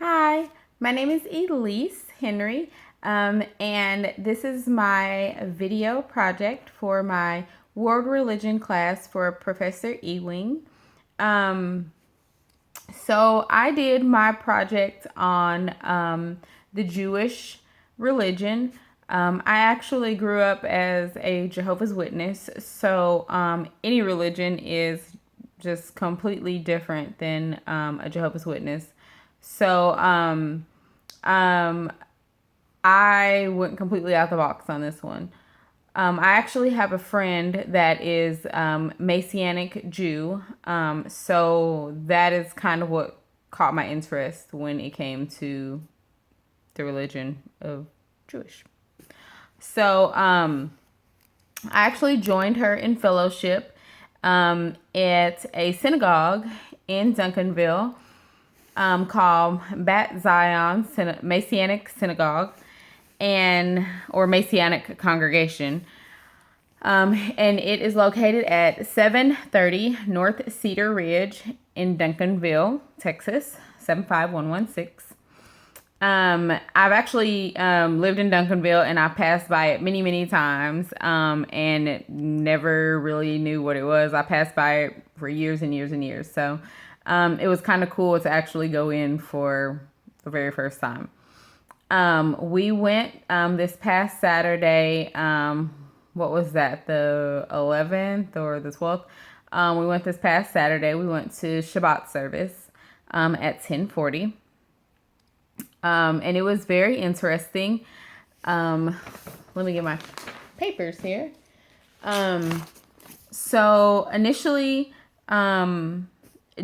Hi, my name is Elise Henry, and this is my video project for my world religion class for Professor EWING. Um, so I did my project on the Jewish religion. I actually grew up as a Jehovah's Witness, so any religion is just completely different than a Jehovah's Witness. So um, I went completely out the box on this one. I actually have a friend that is Messianic Jew. So that is kind of what caught my interest when it came to the religion of Jewish. So I actually joined her in fellowship at a synagogue in Duncanville called Bat Zion Messianic Synagogue and or Messianic Congregation. And it is located at 730 North Cedar Ridge in Duncanville, Texas, 75116. I've actually lived in Duncanville and I passed by it many, many times and never really knew what it was. I passed by it for years and years and years. So it was kind of cool to actually go in for the very first time. We went this past Saturday. What was that? The 11th or the 12th? We went this past Saturday. We went to Shabbat service at 10:40. And it was very interesting. Let me get my papers here. So initially,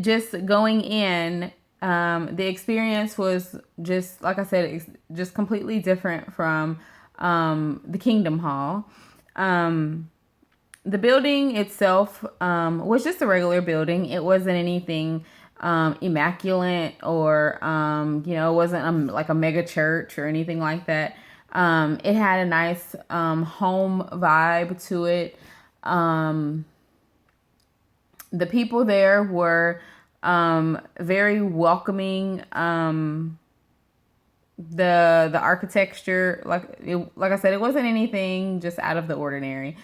just going in, the experience was just, like I said, it's just completely different from the Kingdom Hall. The building itself was just a regular building. It wasn't anything immaculate or, it wasn't like a mega church or anything like that. It had a nice home vibe to it. The people there were very welcoming. The architecture, like I said, it wasn't anything just out of the ordinary.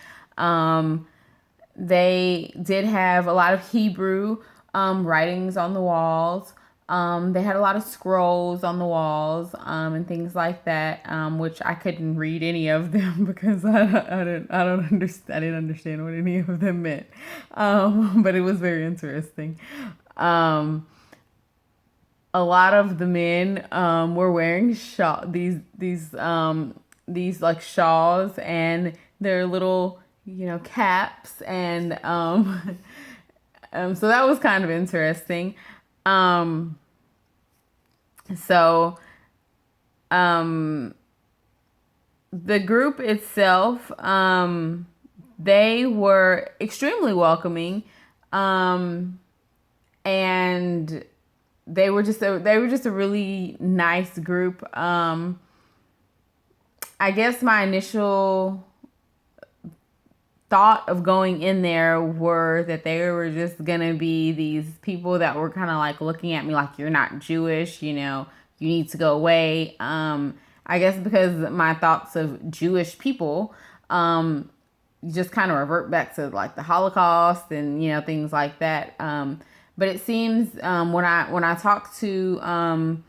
They did have a lot of Hebrew writings on the walls. They had a lot of scrolls on the walls and things like that, which I couldn't read any of them because I didn't understand what any of them meant. But it was very interesting. A lot of the men were wearing these like shawls and their little caps and so that was kind of interesting. So the group itself, they were extremely welcoming, and they were just a really nice group. I guess my initial thought of going in there were that they were just gonna be these people that were kind of like looking at me like, you're not Jewish, you need to go away. I guess because my thoughts of Jewish people just kind of revert back to like the Holocaust and things like that. But it seems when I talked to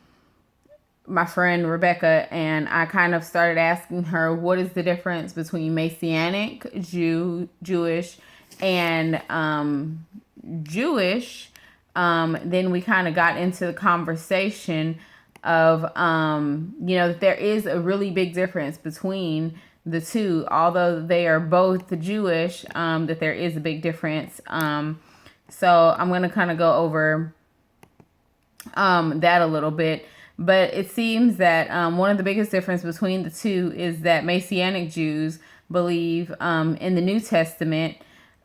my friend Rebecca, and I kind of started asking her what is the difference between Messianic Jewish and Jewish. Then we kind of got into the conversation of that there is a really big difference between the two, although they are both Jewish. That there is a big difference. So I'm going to kind of go over that a little bit. But it seems that one of the biggest difference between the two is that Messianic Jews believe in the New Testament,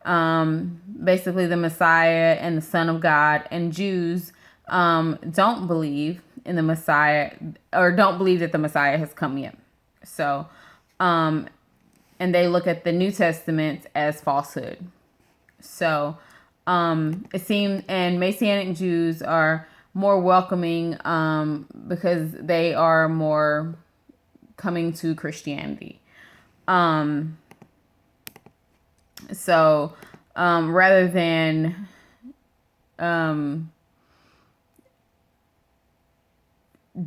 basically the Messiah and the Son of God, and Jews don't believe in the Messiah, or don't believe that the Messiah has come yet. So, and they look at the New Testament as falsehood. So, it seems, and Messianic Jews are more welcoming, because they are more coming to Christianity. So rather than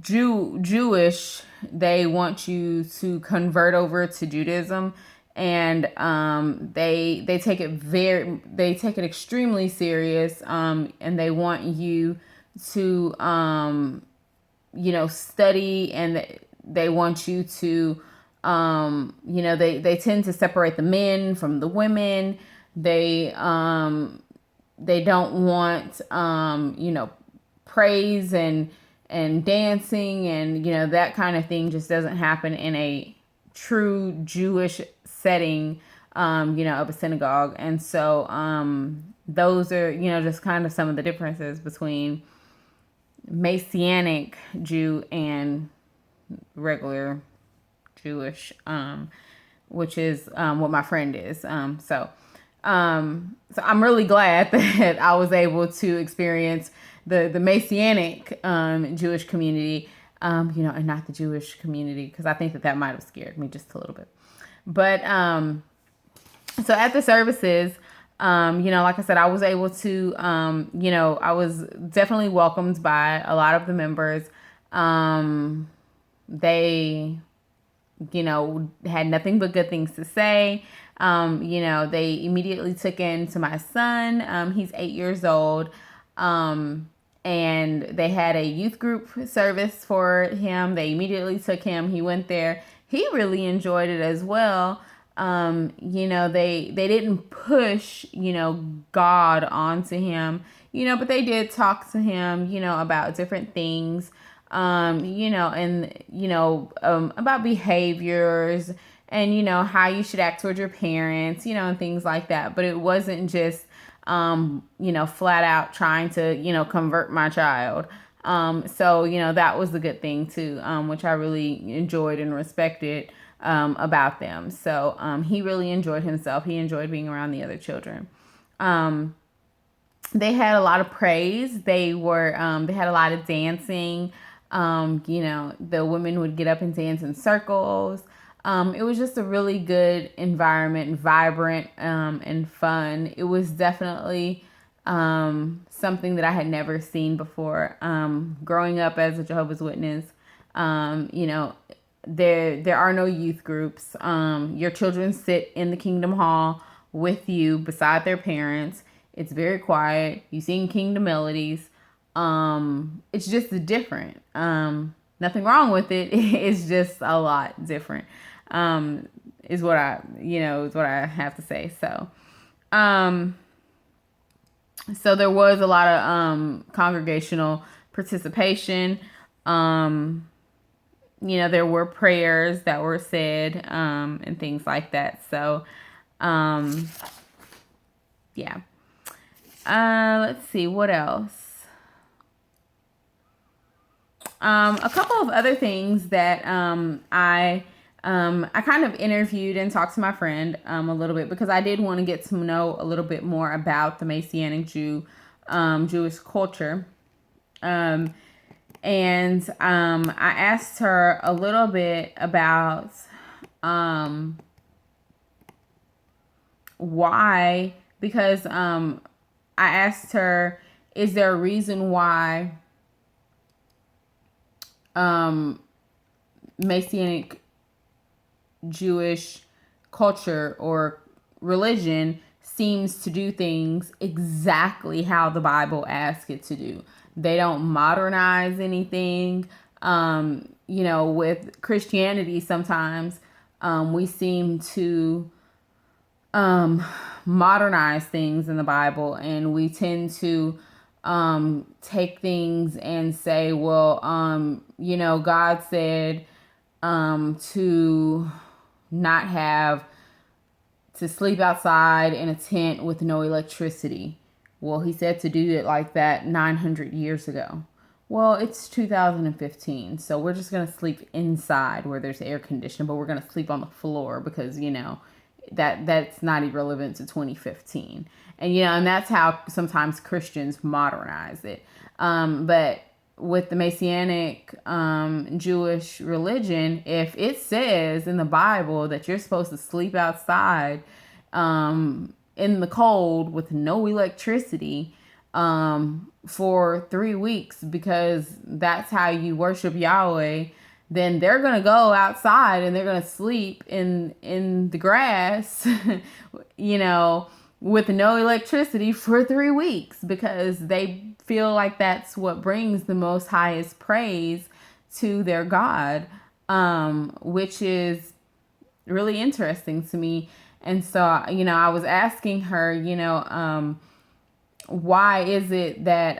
Jewish, they want you to convert over to Judaism, and they take it extremely serious, and they want you to study, and they want you to they tend to separate the men from the women. They don't want praise and dancing, and that kind of thing just doesn't happen in a true Jewish setting, of a synagogue. And so those are just kind of some of the differences between Messianic Jew and regular Jewish, which is what my friend is. So I'm really glad that I was able to experience the Messianic Jewish community, and not the Jewish community, because I think that might have scared me just a little bit. But so at the services, like I said, I was able to, I was definitely welcomed by a lot of the members. They, had nothing but good things to say. They immediately took in to my son. He's 8 years old. And they had a youth group service for him. They immediately took him. He went there. He really enjoyed it as well. They didn't push, God onto him, but they did talk to him, about different things, about behaviors and, how you should act towards your parents, and things like that. But it wasn't just, flat out trying to, convert my child. So, that was the good thing too, which I really enjoyed and respected about them. So he really enjoyed himself. He enjoyed being around the other children. They had a lot of praise. They had a lot of dancing. The women would get up and dance in circles. It was just a really good environment, vibrant, and fun. It was definitely something that I had never seen before. Growing up as a Jehovah's Witness, there are no youth groups. Your children sit in the Kingdom Hall with you beside their parents. It's very quiet. You sing kingdom melodies. It's just different. Nothing wrong with it. It's just a lot different. Is what I have to say. So, so there was a lot of congregational participation. There were prayers that were said, and things like that. So, yeah. Let's see, what else? A couple of other things that I kind of interviewed and talked to my friend a little bit, because I did want to get to know a little bit more about the Messianic Jewish culture. And I asked her a little bit about why, because I asked her, is there a reason why Messianic Jewish culture or religion seems to do things exactly how the Bible asks it to do? They don't modernize anything. With Christianity, sometimes we seem to modernize things in the Bible, and we tend to take things and say, well, God said to not have to sleep outside in a tent with no electricity. Well, he said to do it like that 900 years ago. Well, it's 2015, so we're just going to sleep inside where there's air conditioning, but we're going to sleep on the floor because, that's not irrelevant to 2015. And, and that's how sometimes Christians modernize it. But with the Messianic Jewish religion, if it says in the Bible that you're supposed to sleep outside in the cold with no electricity for 3 weeks because that's how you worship Yahweh, then they're going to go outside and they're going to sleep in the grass, with no electricity for 3 weeks because they feel like that's what brings the most highest praise to their God, which is really interesting to me. And so, I was asking her, why is it that,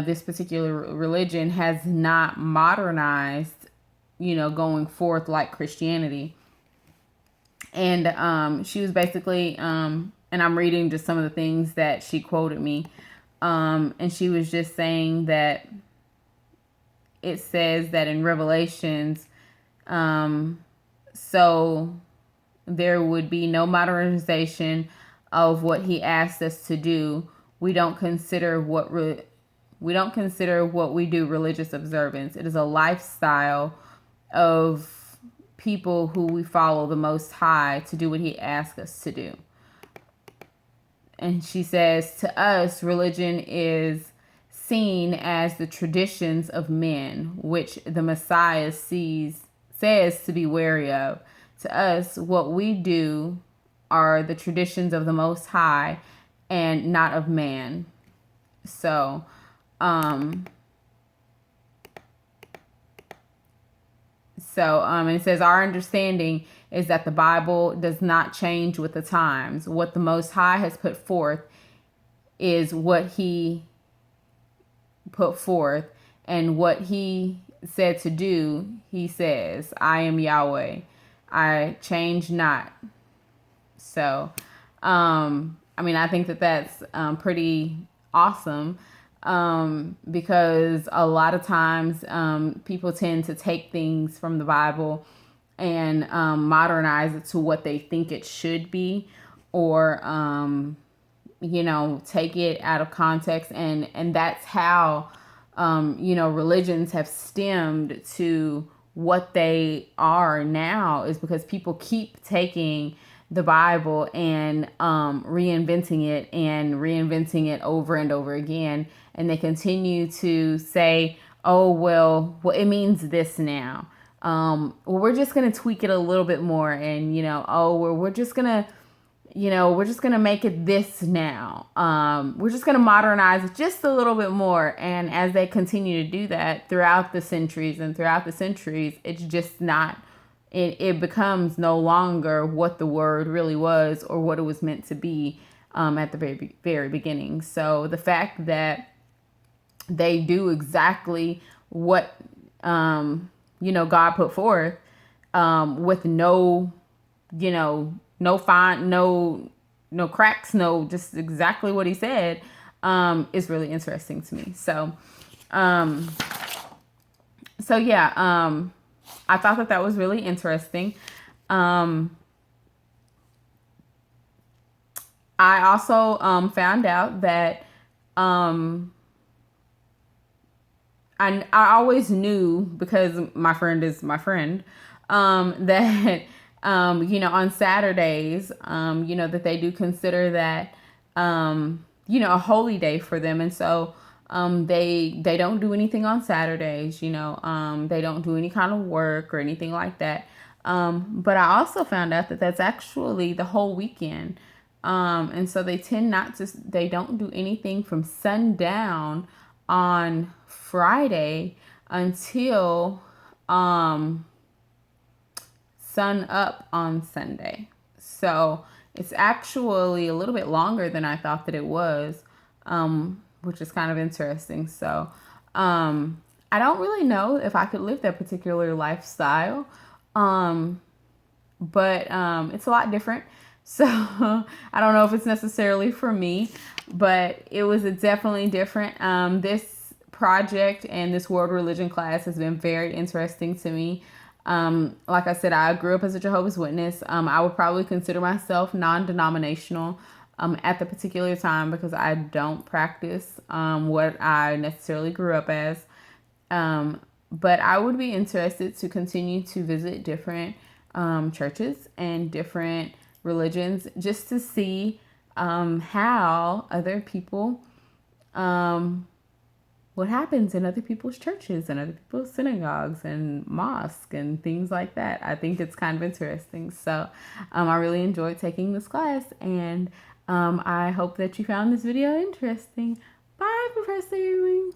this particular religion has not modernized, going forth like Christianity? And she was basically, and I'm reading just some of the things that she quoted me. And she was just saying that it says that in Revelations, so there would be no modernization of what he asked us to do. We don't consider what we do religious observance. It is a lifestyle of people who we follow the Most High to do what he asked us to do. And she says, to us, religion is seen as the traditions of men, which the Messiah says to be wary of. To us, what we do are the traditions of the Most High and not of man. So, and it says, our understanding is that the Bible does not change with the times. What the Most High has put forth is what he put forth, and what he said to do, he says, I am Yahweh. I change not. So, I think that that's pretty awesome. Because a lot of times people tend to take things from the Bible and modernize it to what they think it should be, or take it out of context, and that's how religions have stemmed to what they are now, is because people keep taking the Bible and reinventing it over and over again. And they continue to say, oh, well, it means this now. We're just going to tweak it a little bit more. And, we're just going to make it this now. We're just going to modernize it just a little bit more. And as they continue to do that throughout the centuries, it's just not, it becomes no longer what the word really was or what it was meant to be at the very, very beginning. So the fact that they do exactly what, God put forth with no cracks, just exactly what he said, is really interesting to me. So yeah, I thought that was really interesting. I also found out that I always knew, because my friend is my friend, that on Saturdays, that they do consider that a holy day for them, and so they don't do anything on Saturdays. They don't do any kind of work or anything like that. But I also found out that that's actually the whole weekend. And so they they don't do anything from sundown on Friday until sun up on Sunday. So it's actually a little bit longer than I thought that it was, which is kind of interesting. So I don't really know if I could live that particular lifestyle, but it's a lot different. So I don't know if it's necessarily for me, but it was definitely different. This project and this world religion class has been very interesting to me. Like I said, I grew up as a Jehovah's Witness. I would probably consider myself non-denominational. at the particular time because I don't practice what I necessarily grew up as. But I would be interested to continue to visit different churches and different religions just to see how other people, what happens in other people's churches and other people's synagogues and mosques and things like that. I think it's kind of interesting. So I really enjoyed taking this class, and I hope that you found this video interesting. Bye, Professor Ewing.